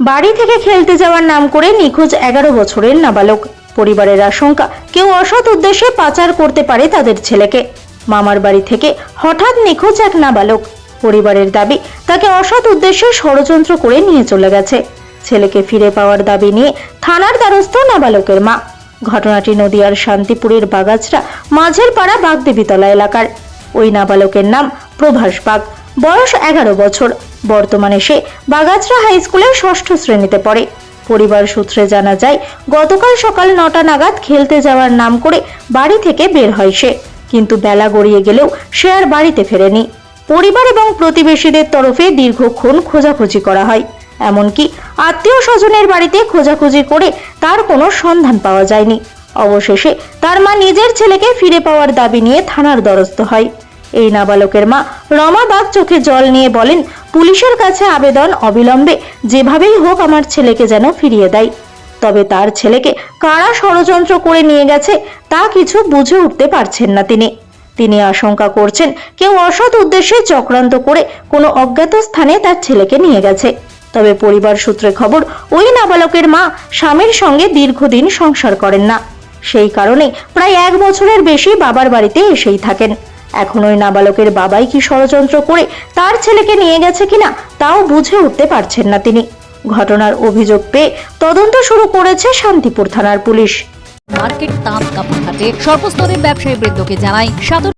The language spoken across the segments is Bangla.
বাড়ি থেকে খেলতে যাওয়ার নাম করে নিখোঁজ 11 বছরের নাবালক। পরিবারের আশঙ্কা কেউ অসৎ উদ্দেশ্যে পাচার করতে পারে তাদের ছেলেকে। মামার বাড়ি থেকে হঠাৎ নিখোঁজ এক নাবালক। পরিবারের দাবি তাকে অসৎ উদ্দেশ্যে ষড়যন্ত্র করে নিয়ে চলে গেছে। ছেলেকে ফিরে পাওয়ার দাবি নিয়ে থানার দ্বারস্থ নাবালকের মা। ঘটনাটি নদিয়ার শান্তিপুরের বাগাছড়া মাঝের পাড়া বাগদেবীতলা এলাকার। ওই নাবালকের নাম প্রভাস বাগ, বয়স 11 বছর। বর্তমানে সে বাগাছড়া হাই স্কুলের 6ষ্ঠ শ্রেণীতে পড়ে। পরিবার সূত্রে জানা যায়, গতকাল সকাল 9টা নাগাদ খেলতে যাওয়ার নাম করে বাড়ি থেকে বের হয় সে, কিন্তু বেলা গড়িয়ে গেলেও সে আর বাড়িতে ফেরেনি। পরিবার এবং প্রতিবেশীদের তরফে দীর্ঘক্ষণ খোঁজাখুঁজি করা হয়, এমনকি আত্মীয় স্বজনের বাড়িতে খোঁজাখুঁজি করে তার কোনো সন্ধান পাওয়া যায়নি। অবশেষে তার মা নিজের ছেলেকে ফিরে পাওয়ার দাবি নিয়ে থানার দ্বারস্থ হয়। এই নাবালকের মা রমা বাগ চোখে জল নিয়ে বলেন, পুলিশের কাছে আবেদন অবিলম্বে যেভাবেই হোক আমার ছেলেকে যেন ফিরিয়ে দেয়। তবে তার ছেলেকে কারা ষড়যন্ত্র করে নিয়ে গেছে তা কিছু বুঝে উঠতে পারছেন না তিনি আশঙ্কা করছেন কেউ অসৎ উদ্দেশ্যে চক্রান্ত করে কোনো অজ্ঞাত স্থানে তার ছেলেকে নিয়ে গেছে। তবে পরিবার সূত্রে খবর, ওই নাবালকের মা স্বামীর সঙ্গে দীর্ঘদিন সংসার করেন না। সেই কারণে প্রায় 1 বছরের বেশি বাবার বাড়িতে এসেই থাকেন। এখন ওই নাবালকের বাবাই কি ষড়যন্ত্র করে তার ছেলেকে নিয়ে গেছে কিনা তাও বুঝে উঠতে পারছেন না তিনি। ঘটনার অভিযোগ পেয়ে তদন্ত শুরু করেছে শান্তিপুর থানার পুলিশ। মার্কেট তাঁত কাপড় হাটে সর্বস্তরের ব্যবসায়ী বৃন্দকে জানাই সাদর।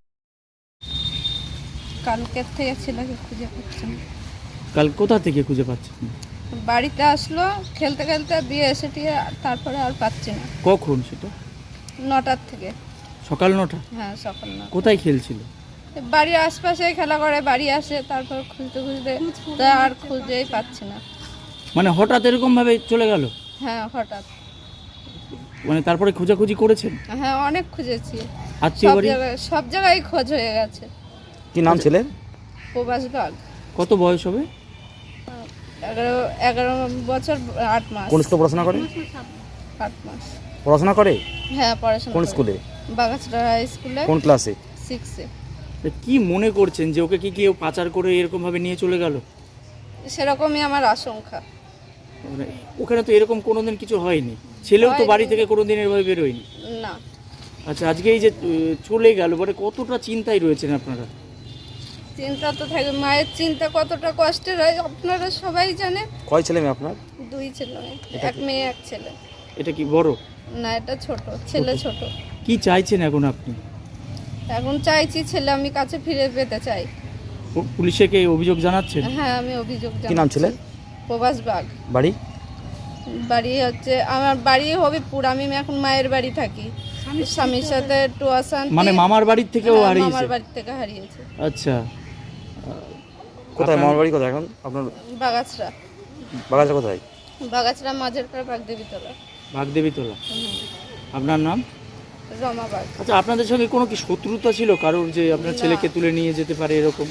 কালকের থেকে ছেলেকে খুঁজে পাচ্ছি না। কাল কোথা থেকে খুঁজে পাচ্ছেন? বাড়িতে আসলো, খেলতে খেলতে দিয়ে এসে দিয়ে তারপরে আর পাচ্ছি না। কখন সেটা? 9টার থেকে। সকাল 9টা? হ্যাঁ, সকাল 9টা। কোথায় খেলছিল? বাড়ির আশপাশে খেলা করে, বাড়ি আসে, তারপর খুঁজতে খুঁজতে তা আর খুঁজেই পাচ্ছি না। মানে হঠাৎ এরকম ভাবে চলে গেল? হ্যাঁ, হঠাৎ। মানে তারপরে খোঁজাখুঁজি করেছেন? হ্যাঁ, অনেক খুঁজেছি, আত্মীয় বাড়ি? সব জায়গায় খোঁজ হয়ে গেছে। কি নাম ছেলের? প্রভাস বাগ। কত বয়স হবে? 11 বছর 8 মাস। কোন স্কুলে পড়াশোনা করে? 8 মাস পড়াশোনা করে? হ্যাঁ, পড়াশোনা কোন করে। স্কুলে? বাগাছড়া হাই স্কুলে। কোন ক্লাসে? 6-এ। কি মনে করছেন যে ওকে কি কেউ পাচার করে এরকম ভাবে নিয়ে চলে গেল? সেরকমই আমার আশঙ্কা। মানে ওখানে তো এরকম কোনোদিন কিছু হয়নি, ছেলেও তো বাড়ি থেকে কোনোদিন এভাবে বেরোয়নি। না। আচ্ছা, আজকে এই যে চলে গেল, মানে কতটা চিন্তায় রয়েছেন আপনারা? চিন্তা তো থাকে, মায়ের চিন্তা কতটা কষ্টের হয় আপনারা সবাই জানেন। কয় ছেলে মেয়ে আপনার? 2 ছেলে মেয়ে, 1 মেয়ে 1 ছেলে। এটা কি বড়? না, এটা ছোট ছেলে। ছোট। কি চাইছেন এখন আপনি? এখন চাইছি ছেলে আমি কাছে ফিরে পেতে চাই। পুলিশকে অভিযোগ জানাচ্ছেন? হ্যাঁ, আমি অভিযোগ কি নাম জানাচ্ছি। ছেলে? প্রভাস বাগ। বাড়ি? বাড়ি হচ্ছে আমার বাড়ি হবিপুর। আমি এখন মায়ের বাড়ি থাকি, স্বামীর সাথে একটু অশান্তি। মানে মামার বাড়ির থেকেও হ্যাঁ, হারিয়েছে? মামার বাড়ি থেকে হারিয়েছে। আচ্ছা, কোথায় মামার বাড়ি? কোথায় এখন আপনার? বাগাছড়া। বাগাছড়া কোথায়? বাগাছড়া মাঝের পাড়া বাগদেবীতলা। বাগদেবীতলা। আপনার নাম? রমা বাগ। আচ্ছা, আপনাদের সঙ্গে কোনো কি শত্রুতা ছিল কারোর, যে আপনার ছেলেকে তুলে নিয়ে যেতে পারে এরকম?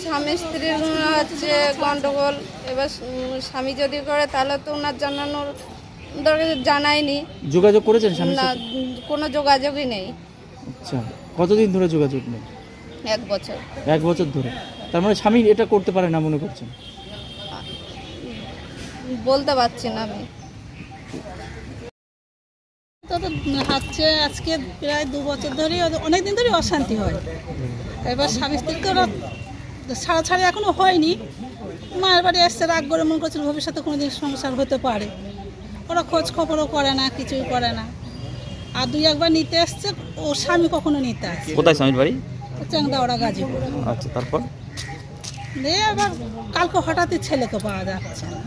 স্বামী স্ত্রীর হচ্ছে গন্ডগোল। এবার স্বামী যদি করে তাহলে তো ওনার জানানোর দরকার, জানায়নি। যোগাযোগ করেছেন স্বামীর না, সাথে? কোনো যোগাযোগই নেই। আচ্ছা, কতদিন ধরে যোগাযোগ নেই? 1 বছর। 1 বছর ধরে? তার মানে স্বামী এটা করতে পারে না মনে করছেন? বলতে পারছি না আমি। তো হচ্ছে আজকে প্রায় 2 বছর ধরে, অনেক দিন ধরে অশান্তি হয়। এবার স্বামী স্ত্রীকে ওরা ছাড়াছাড়ি এখনো হয়নি। মায়ের বাড়ি আসছে, রাগ করে মনে করছিল ভবিষ্যতে কোনো দিন সংসার হতে পারে। ওরা খোঁজ খবরও করে না, কিছুই করে না। আর 2-1 বার নিতে আসছে, ও স্বামী কখনো নিতে আসছে। কোথায় স্বামীর বাড়ি? চ্যাংদা ওরা গাজীপুর। আচ্ছা, তারপর? দিয়ে এবার কালকে হঠাৎই ছেলেকে পাওয়া যাচ্ছে না।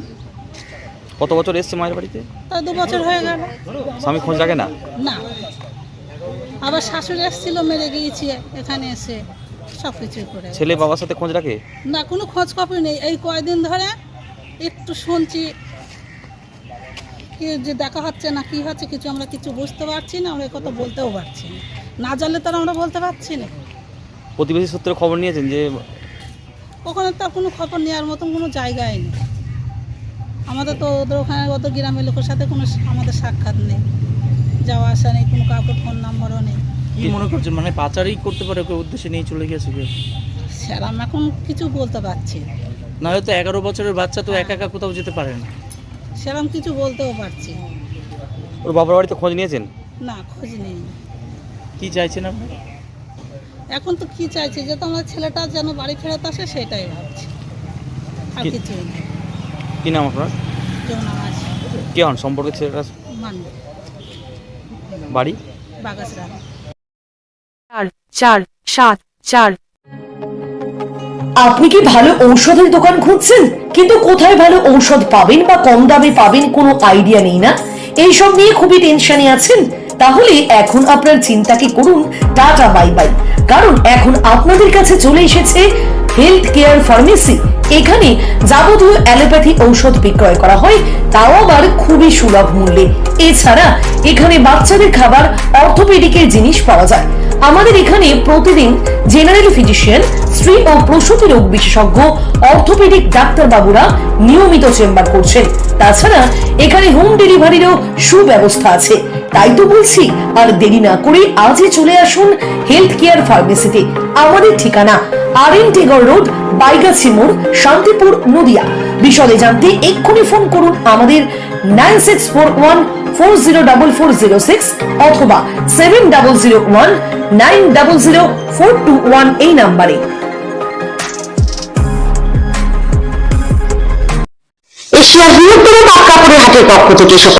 কত বছর এসছে মায়ের বাড়িতে? তাই 2 বছর হয়ে গেল। স্বামী খোঁজ রাখে না? না। আবার শাশুড়ি এসেছিল, মেরে গিয়েছে এখানে এসে, সব কিছুই করে। ছেলে বাবার সাথে খোঁজ রাখে না, কোনো খোঁজ খবর নেই। এই কয়দিন ধরে একটু শুনছি কি যে দেখা হচ্ছে না, কি হচ্ছে কিছু আমরা কিছু বুঝতে পারছি না। আমরা কথা বলতেও পারছি না, না জানলে তো আমরা বলতে পারছি না। প্রতিবেশী সূত্রে খবর নিয়েছেন যে? ওখানে তার কোনো খবর নেওয়ার মতন কোনো জায়গায় নেই। আমাদের তো ওদের ওখানে অত গ্রামের লোকের সাথে কোনো আমাদের সাক্ষাৎ নেই, যাওয়া আসা নেই, কোনো কাউকে ফোন নাম্বারও নেই। কি মনে করছেন, মানে পাচারই করতে পারে ওকে উদ্দেশ্যে নিয়ে চলে গেছে কেউ? স্যার আমি এখন কিছু বলতে পারছি না। না, হয়তো 11 বছরের বাচ্চা তো একা একা কোথাও যেতে পারে না। সেরকম কিছু বলতেও পারছি না। ওর বাবার বাড়িতে খোঁজ নিয়েছেন? না, খোঁজ নেই। কি চাইছেন আপনি? এখন তো কি চাইছি, যে তো আমার ছেলেটা যেন বাড়ি ফেরত আসে সেটাই ভাবছি, আর কি- কিছুই না। কি নাম আপনার? যমুনা মাছ কে হন সম্পর্কে ছেলেটা? মানব বাড়ি? বাগাসরা। 4-4-7-4 আপনি কি ভালো ঔষধের দোকান খুঁজছেন কিন্তু কোথায় ভালো ঔষধ পাবেন বা কম দামে পাবেন কোনো আইডিয়া নেই না? এইসব নিয়ে খুবই টেনশনে আছেন? তাহলে এখন আপনার চিন্তাকে করুন টাটা বাই বাই, কারণ এখন আপনাদের কাছে চলে এসেছে হেলথ কেয়ার ফার্মেসি। এখানে যাবতীয় অ্যালোপ্যাথি ঔষধ বিক্রয় করা হয়, তাও আবার খুবই সুলভ মূল্যে। এছাড়া এখানে বাচ্চাদের খাবার, অর্থোপেডিকের জিনিস পাওয়া যায়। আমাদের এখানে প্রতিদিন জেনারেল ফিজিশিয়ান, স্ত্রী ও প্রসূতি রোগ বিশেষজ্ঞ, অর্থোপেডিক ডাক্তারবাবুরা নিয়মিত চেম্বার করছেন। তাছাড়া এখানে হোম ডেলিভারিরও সুব্যবস্থা আছে। তাই তো বলছি, আর দেরি না করে আজই চলে আসুন হেলথ কেয়ার ফার্মেসিতে। আমাদের ঠিকানা RN টেগর রোড, বাইগাছি মোড়, শান্তিপুর, নদিয়া। বিশদে জানতে এক্ষুনি ফোন করুন আমাদের 9641404406 অথবা 7001900421 এই নাম্বারে। এশিয়ার বৃহত্তম পাট কাপড়ের হাটের পক্ষ থেকে